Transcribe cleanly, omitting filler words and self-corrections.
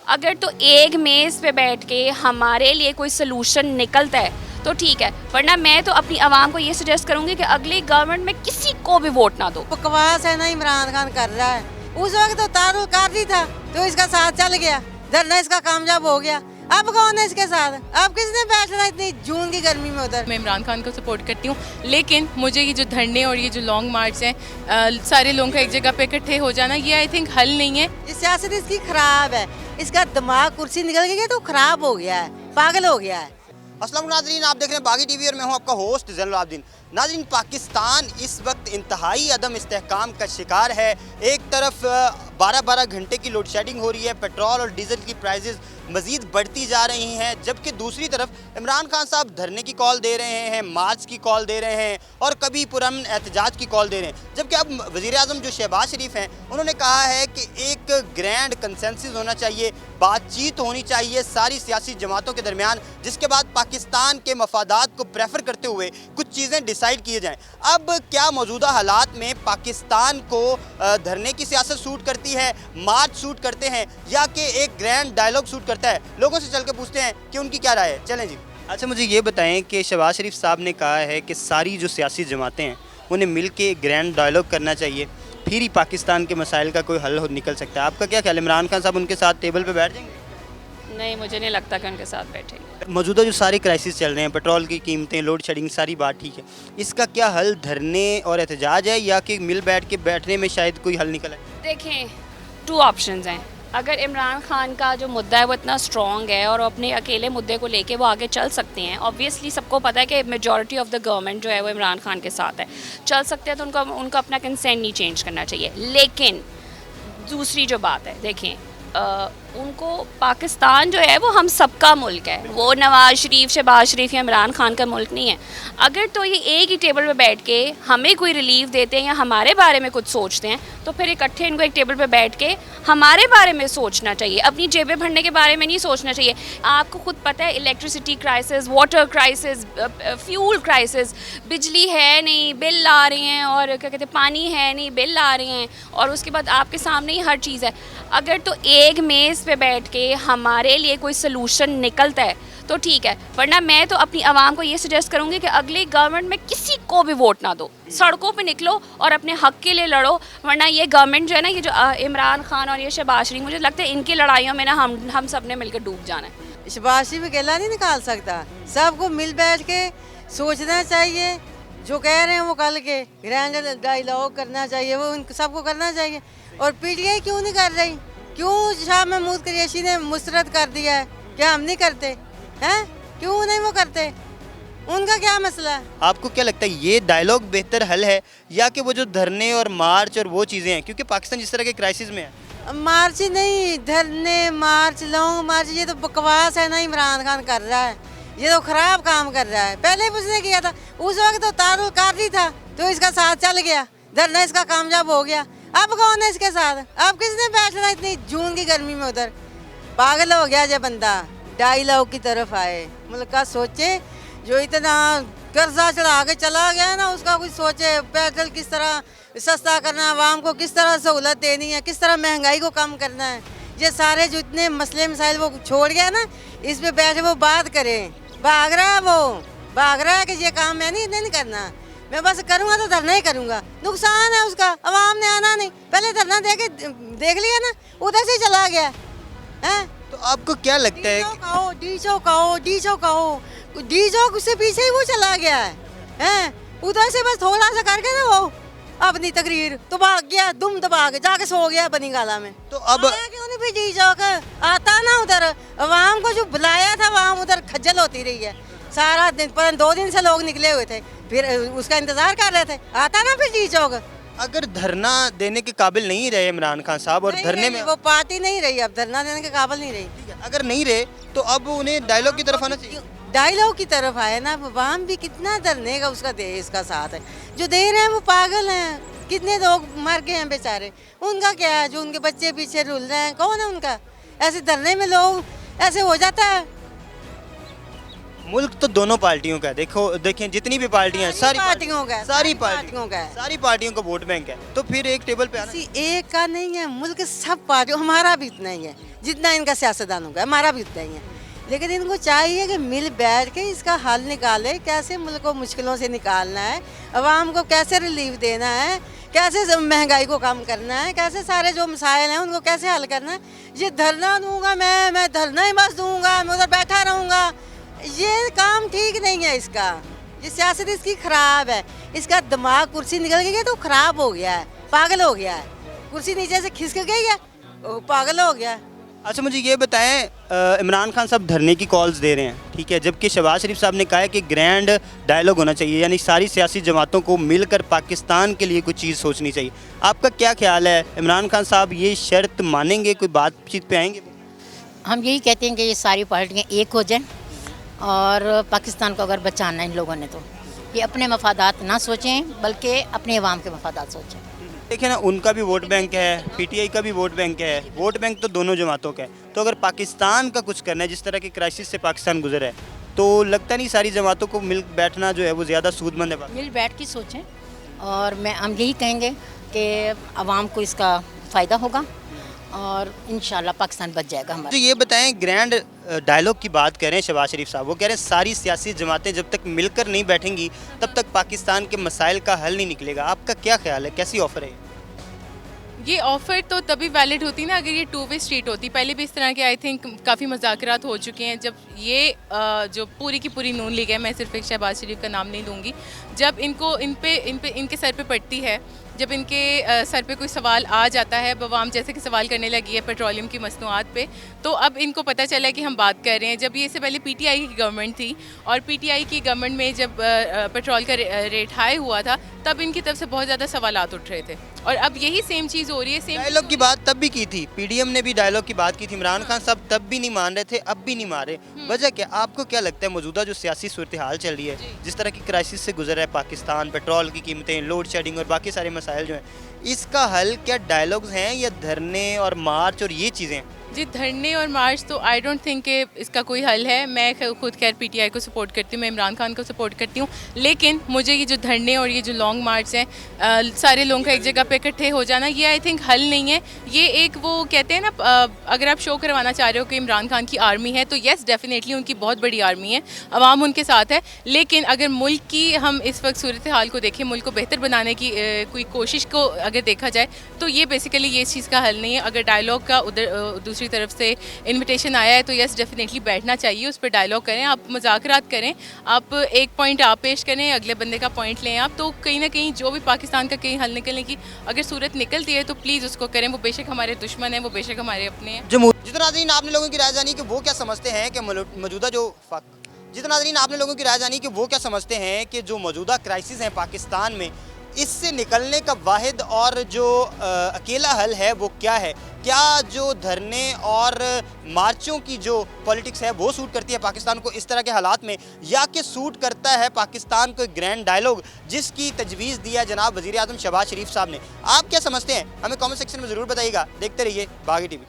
अगर तो एक मेज़ पे बैठ के हमारे लिए कोई सलूशन निकलता है तो ठीक है, वरना मैं तो अपनी आवाम को ये सजेस्ट करूंगी कि अगली गवर्नमेंट में किसी को भी वोट ना दो। बकवास है ना इमरान खान कर रहा है। उस वक्त तो तारुल कारदी था तो इसका साथ चल गया, धरना इसका कामयाब हो गया। अब कौन है इसके साथ? अब किसने बैठना इतनी जून की गर्मी में उधर? मैं इमरान खान को सपोर्ट करती हूँ, लेकिन मुझे ये जो धरने और ये जो लॉन्ग मार्च हैं, सारे लोगों का एक जगह पे इकट्ठे हो जाना, ये आई थिंक हल नहीं है। ये सियासत इसकी खराब है, इसका दिमाग कुर्सी निकल गई है तो खराब हो गया है, पागल हो गया है। अस्सलाम नाज़रीन, आप देख रहे हैं बागी टीवी और मैं हूं आपका होस्ट ज़ैनुल आबिदीन। नाज़रीन, पाकिस्तान इस वक्त इंतहाई अदम इस्तेहकाम का शिकार है। एक तरफ 12-12 घंटे की लोड शेडिंग हो रही है, पेट्रोल और डीजल की प्राइसेस मज़ीद बढ़ती जा रही हैं, जबकि दूसरी तरफ इमरान खान साहब धरने की कॉल दे रहे हैं, मार्च की कॉल दे रहे हैं और कभी पुरअमन एहतजाज की कॉल दे रहे हैं। जबकि अब वज़ीर-ए-आज़म जो शहबाज शरीफ हैं, उन्होंने कहा है कि एक ग्रैंड कंसेंसस होना चाहिए, बातचीत होनी चाहिए सारी सियासी जमातों के दरमियान, जिसके बाद पाकिस्तान के मफादात को प्रेफर करते हुए कुछ चीज़ें डिसाइड किए जाएँ। अब क्या मौजूदा हालात में पाकिस्तान को धरने की सियासत सूट करती है, मार्च सूट करते हैं, या कि एक ग्रैंड डायलॉग सूट करता है? लोगों से चल के पूछते हैं कि उनकी क्या राय है। चलें जी। अच्छा, मुझे ये बताएं कि शहबाज शरीफ साहब ने कहा है कि सारी जो सियासी जमातें हैं उन्हें मिल के ग्रैंड डायलॉग करना चाहिए, फिर ही पाकिस्तान के मसाइल का कोई हल निकल सकता है। आपका क्या ख्याल है? इमरान खान साहब उनके साथ टेबल पर बैठ जाएंगे? नहीं, मुझे नहीं लगता कि उनके साथ बैठेंगे। मौजूदा जो सारे क्राइसिस चल रहे हैं, पेट्रोल की कीमतें, लोड शेडिंग, सारी बात ठीक है, इसका क्या हल धरने और एहतजाज है, या कि मिल बैठ के बैठने में शायद कोई हल निकल आए? देखें, 2 ऑप्शंस हैं। अगर इमरान खान का जो मुद्दा है वो इतना स्ट्रॉन्ग है और अपने अकेले मुद्दे को लेके वो आगे चल सकते हैं, ऑब्वियसली सबको पता है कि मेजॉरिटी ऑफ द गवर्नमेंट जो है वो इमरान खान के साथ है, चल सकते हैं, तो उनका अपना कंसेंट नहीं चेंज करना चाहिए। लेकिन दूसरी जो बात है, देखें, उनको पाकिस्तान जो है वो हम सबका मुल्क है, वो नवाज शरीफ, शहबाज शरीफ या इमरान खान का मुल्क नहीं है। अगर तो ये एक ही टेबल पे बैठ के हमें कोई रिलीफ देते हैं या हमारे बारे में कुछ सोचते हैं, तो फिर इकट्ठे इनको एक टेबल पे बैठ के हमारे बारे में सोचना चाहिए, अपनी जेबें भरने के बारे में नहीं सोचना चाहिए। आपको खुद पता है, electricity crisis, water crisis, fuel crisis, बिजली है नहीं, बिल आ रहे हैं, और क्या कहते हैं, पानी है नहीं, बिल आ रहे हैं, और उसके बाद आपके सामने ही हर चीज़ है। अगर तो एक मेज़ पे बैठ के हमारे लिए कोई सलूशन निकलता है तो ठीक है, वरना मैं तो अपनी आवाम को ये सजेस्ट करूंगी कि अगली गवर्नमेंट में किसी को भी वोट ना दो, सड़कों पे निकलो और अपने हक के लिए लड़ो। वरना ये गवर्नमेंट जो है ना, ये जो इमरान खान और ये शहबाज शरीफ, मुझे लगता है इनकी लड़ाइयों में ना हम सब ने मिलकर डूब जाना है। शहबाज शरीफ अकेला नहीं निकाल सकता, सबको मिल बैठ के सोचना चाहिए। जो कह रहे हैं वो कल के ग्रैंड डायलॉग करना चाहिए, वो सबको करना चाहिए। और पीटीआई क्यों नहीं कर रही? क्यों शाह महमूद कुरैशी ने मुस्तरद कर दिया है? क्या हम नहीं करते हैं? क्यों नहीं वो करते? उनका क्या मसला है? आपको क्या लगता है, ये डायलॉग बेहतर हल है, या कि वो जो धरने और मार्च और वो चीज़ें हैं, क्योंकि पाकिस्तान जिस तरह के क्राइसिस में है? मार्च नहीं, धरने, मार्च, लॉन्ग मार्च, ये तो बकवास है ना इमरान खान कर रहा है। ये तो खराब काम कर रहा है। पहले भी उसने किया था, उस वक्त तो तारुल कारदी था तो इसका साथ चल गया, धरना इसका कामयाब हो गया। अब कौन है इसके साथ? अब किसने बैठना इतनी जून की गर्मी में उधर? पागल हो गया जो बंदा डायलॉग की तरफ आए। मुल्क का सोचे, जो इतना कर्जा चढ़ा के चला गया ना, उसका कुछ सोचे। पेट्रोल किस तरह सस्ता करना, आवाम को किस तरह सहूलत देनी है, किस तरह महंगाई को कम करना है। ये सारे जो इतने मसले मसाइल वो छोड़ गया ना, इस पे बैठे वो बात करें। भाग रहा है, वो भाग रहा है कि ये काम मैं नहीं करना, मैं बस करूँगा तो धरना ही करूँगा। नुकसान है उसका, अवाम ने आना नहीं, पहले धरना देख लिया ना, उधर से चला गया है। तो आपको क्या लगता है? डीजो उससे पीछे ही वो चला गया है, उधर से बस थोड़ा सा करके ना वो अपनी तकरीर तो भाग गया, दुम दबा के जाके सो गया बनी गाला में। तो अब क्यों नहीं भी डीजो का आता ना उधर? अवाम को जो बुलाया था अवाम उधर खज्जल होती रही है सारा दिन, पर 2 दिन से लोग निकले हुए थे, फिर उसका इंतजार कर रहे थे, आता ना फिर डीजो का। अगर धरना देने के काबिल नहीं रहे इमरान खान साहब, और धरने में वो पार्टी नहीं रही, अब धरना देने के काबिल नहीं रही, अगर नहीं रहे, तो अब उन्हें डायलॉग की तरफ आना चाहिए। डायलॉग की तरफ आए ना, अवाम भी कितना धरने का उसका इसका साथ है। जो दे रहे हैं वो पागल हैं, कितने लोग मर गए हैं बेचारे, उनका क्या है? जो उनके बच्चे पीछे रुल रहे हैं, कौन है उनका? ऐसे धरने में लोग ऐसे हो जाता है। मुल्क तो दोनों पार्टियों का है। देखो देखें जितनी भी पार्टियां हैं सारी पार्टियों का है, सारी पार्टियों का है। सारी पार्टियों का वोट बैंक है, तो फिर एक टेबल पे आना। किसी एक का नहीं है, मुल्क सब पार्टियों, हमारा भी उतना ही है जितना इनका सियासतदानों का है, हमारा भी उतना ही है। लेकिन इनको चाहिए कि मिल बैठ के इसका हल निकाले, कैसे मुल्क को मुश्किलों से निकालना है, अवाम को कैसे रिलीफ देना है, कैसे महंगाई को कम करना है, कैसे सारे जो मसाइल हैं उनको कैसे हल करना है। ये धरना दूंगा मैं धरना ही बस दूंगा, मैं उधर बैठा रहूँगा, ये काम ठीक नहीं है इसका। ये सियासत इसकी खराब है, इसका दिमाग कुर्सी निकल गई है तो खराब हो गया है, पागल हो गया है, कुर्सी नीचे से खिसक गई है, वो पागल हो गया है। अच्छा मुझे ये बताएं, इमरान खान साहब धरने की कॉल्स दे रहे हैं, ठीक है, जबकि शहबाज शरीफ साहब ने कहा है कि ग्रैंड डायलॉग होना चाहिए, यानी सारी सियासी जमातों को मिलकर पाकिस्तान के लिए कुछ चीज़ सोचनी चाहिए। आपका क्या ख्याल है, इमरान खान साहब ये शर्त मानेंगे, कोई बातचीत पे आएंगे? हम यही कहते हैं कि ये सारी पार्टियाँ एक हो जाएं और पाकिस्तान को अगर बचाना है इन लोगों ने तो ये अपने मफादात ना सोचें बल्कि अपने अवाम के मफादात सोचें। देखिए ना, उनका भी वोट बैंक है, पीटीआई का भी वोट बैंक है, वोट बैंक तो दोनों जमातों का है। तो अगर पाकिस्तान का कुछ करना है, जिस तरह की क्राइसिस से पाकिस्तान गुजरा है, तो लगता नहीं सारी जमातों को मिल बैठना जो है वो ज़्यादा सूदमंद है? मिल बैठ के सोचें और हम यही कहेंगे कि अवाम को इसका फ़ायदा होगा और इंशाल्लाह पाकिस्तान बच जाएगा हमारा। तो ये बताएं, ग्रैंड डायलॉग की बात करें शहबाज शरीफ साहब, वो कह रहे हैं सारी सियासी जमातें जब तक मिलकर नहीं बैठेंगी तब तक पाकिस्तान के मसाइल का हल नहीं निकलेगा। आपका क्या ख्याल है, कैसी ऑफर है? ये ऑफ़र तो तभी वैलिड होती ना अगर ये टू वे स्ट्रीट होती। पहले भी इस तरह के आई थिंक काफ़ी मुज़ाकरात हो चुके हैं। जब ये जो पूरी की पूरी नून लीग है, मैं सिर्फ एक शहबाज शरीफ का नाम नहीं लूँगी, जब इनके सर पे पड़ती है, जब इनके सर पे कोई सवाल आ जाता है, बवाम जैसे कि सवाल करने लगी है पेट्रोलियम की मसनूआत पे, तो अब इनको पता चला है कि हम बात कर रहे हैं। जब ये इससे पहले पीटीआई की गवर्नमेंट थी और पीटीआई की गवर्नमेंट में जब पेट्रोल का रेट हाई हुआ था तब इनकी तरफ से बहुत ज़्यादा सवालात उठ रहे थे और अब यही सेम चीज़ हो रही है। सेम डायलॉग की बात तब भी की थी, पीडीएम ने भी डायलॉग की बात की थी, इमरान खान साहब तब भी नहीं मान रहे थे, अब भी नहीं मान रहे। वजह क्या? आपको क्या लगता है मौजूदा जो सियासी सूरत हाल चल रही है, जिस तरह की क्राइसिस से गुजरा है पाकिस्तान, पेट्रोल की कीमतें, लोड शेडिंग और बाकी सारे मसाइल जो हैं, इसका हल क्या डायलॉग्स हैं या धरने और मार्च और ये चीज़ें? जी, धरने और मार्च तो आई डोंट थिंक कि इसका कोई हल है। मैं खुद खैर पीटीआई को सपोर्ट करती हूँ, मैं इमरान खान को सपोर्ट करती हूँ, लेकिन मुझे ये जो धरने और ये जो लॉन्ग मार्च हैं, सारे लोगों का एक जगह पे इकट्ठे हो जाना, ये आई थिंक हल नहीं है। ये एक वो कहते हैं ना, अगर आप शो करवाना चाह रहे हो कि इमरान खान की आर्मी है तो येस डेफिनेटली उनकी बहुत बड़ी आर्मी है, अवाम उनके साथ है, लेकिन अगर मुल्क की हम इस वक्त सूरत हाल को देखें, मुल्क को बेहतर बनाने की कोई कोशिश को अगर देखा जाए तो ये बेसिकली ये चीज़ का हल नहीं है। अगर डायलॉग का उधर दूसरी तरफ से इनविटेशन आया है तो यस डेफिनेटली बैठना चाहिए, उस पर डायलॉग करें, आप मुज़ाकरात करें, आप एक पॉइंट आप पेश करें, अगले बंदे का पॉइंट लें आप, तो कहीं ना कहीं जो भी पाकिस्तान का कहीं हल निकलने की अगर सूरत निकलती है तो प्लीज़ उसको करें। वो बेशक हमारे दुश्मन हैं, वो बेशक हमारे अपने हैं। जितना नाज़रीन आपने लोगों की राय जानी कि वो क्या समझते हैं कि मौजूदा जो जितना नाज़रीन आपने लोगों की राय जानी कि वो क्या समझते हैं कि जो मौजूदा क्राइसिस है पाकिस्तान में, इससे निकलने का वाहिद और जो अकेला हल है वो क्या है? क्या जो धरने और मार्चों की जो पॉलिटिक्स है वो सूट करती है पाकिस्तान को इस तरह के हालात में, या कि सूट करता है पाकिस्तान को एक ग्रैंड डायलॉग जिसकी तजवीज़ दी है जनाब वज़ीर आज़म शहबाज शरीफ साहब ने? आप क्या समझते हैं? हमें कमेंट सेक्शन में ज़रूर बताइएगा। देखते रहिए बागी टीवी।